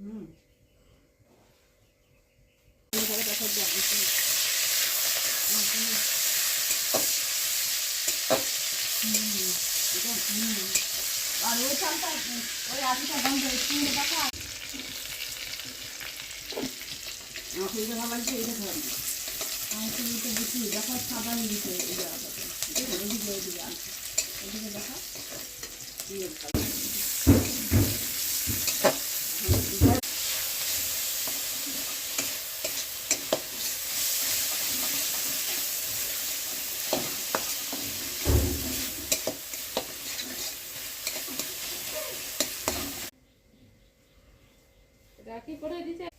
হুম আর ওই চালটা ওই আদিটা বন্ধ স্কুলে দেখা অসুবিধা ভালো লাগছে এটা ধর না আমি তো বুঝি দেখা সাবান দিতে এদিকে এদিকে আনছে এদিকে দেখা রাখি করে দিছে